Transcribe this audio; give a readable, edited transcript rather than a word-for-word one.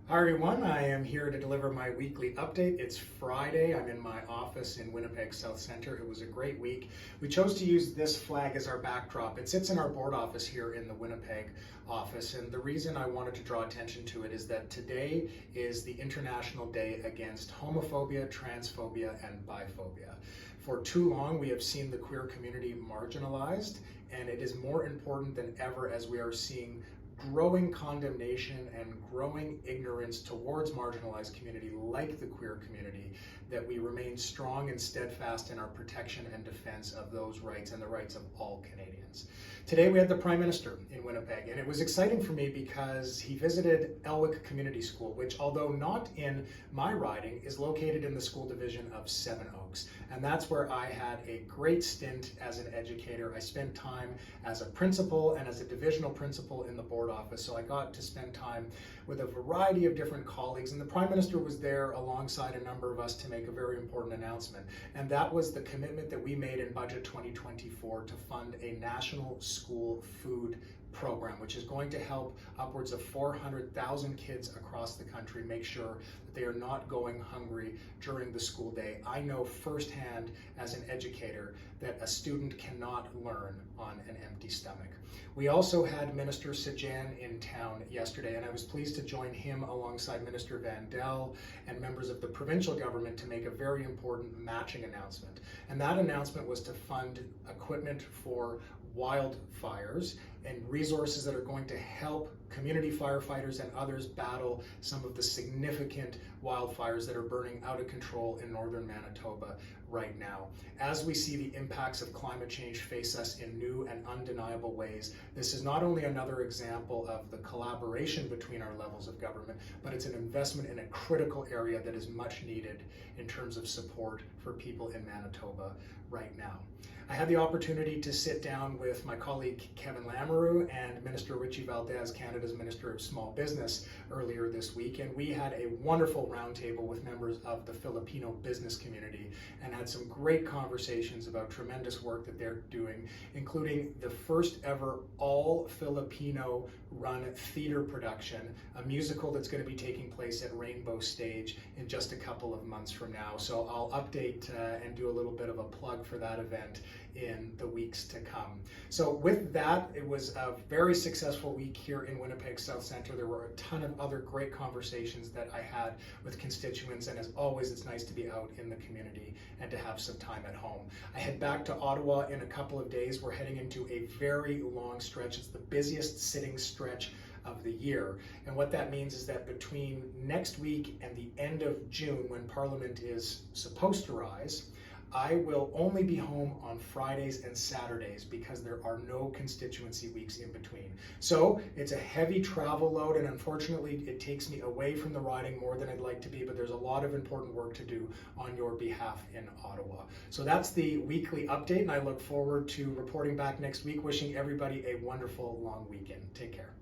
Hi everyone, I am here to deliver my weekly update. It's Friday. I'm in my office in Winnipeg South Centre. It was a great week. We chose to use this flag as our backdrop. It sits in our board office here in the Winnipeg office, and the reason I wanted to draw attention to it is that today is the International Day Against Homophobia, Transphobia, and Biphobia. For too long, we have seen the queer community marginalized, and it is more important than ever as we are seeing growing condemnation and growing ignorance towards marginalized community like the queer community, that we remain strong and steadfast in our protection and defense of those rights and the rights of all Canadians. Today we had the Prime Minister in Winnipeg, and it was exciting for me because he visited Elwick Community School, which, although not in my riding, is located in the school division of Seven Oaks. And that's where I had a great stint as an educator. I spent time as a principal and as a divisional principal in the board office, so I got to spend time with a variety of different colleagues, and the Prime Minister was there alongside a number of us to make a very important announcement, and that was the commitment that we made in Budget 2024 to fund a national school food program, which is going to help upwards of 400,000 kids across the country make sure that they are not going hungry during the school day. I know firsthand as an educator that a student cannot learn on an empty stomach. We also had Minister Sajjan in town yesterday, and I was pleased to join him alongside Minister Vandell and members of the provincial government to make a very important matching announcement. And that announcement was to fund equipment for wildfires and resources that are going to help community firefighters and others battle some of the significant wildfires that are burning out of control in northern Manitoba right now. As we see the impacts of climate change face us in new and undeniable ways, this is not only another example of the collaboration between our levels of government, but it's an investment in a critical area that is much needed in terms of support for people in Manitoba right now. I had the opportunity to sit down with my colleague Kevin Lamoureux and Minister Richie Valdez, Canada's Minister of Small Business, earlier this week, and we had a wonderful roundtable with members of the Filipino business community and had some great conversations about tremendous work that they're doing, including the first ever all Filipino run theater production, a musical that's going to be taking place at Rainbow Stage in just a couple of months from now. So I'll update and do a little bit of a plug for that event in the weeks to come. So with that, it was a very successful week here in Winnipeg South Centre. There were a ton of other great conversations that I had with constituents, and as always, it's nice to be out in the community and to have some time at home. I head back to Ottawa in a couple of days. We're heading into a very long stretch. It's the busiest sitting stretch of the year. And what that means is that between next week and the end of June, when Parliament is supposed to rise, I will only be home on Fridays and Saturdays because there are no constituency weeks in between. So it's a heavy travel load, and unfortunately it takes me away from the riding more than I'd like to be, but there's a lot of important work to do on your behalf in Ottawa. So that's the weekly update, and I look forward to reporting back next week. Wishing everybody a wonderful long weekend. Take care.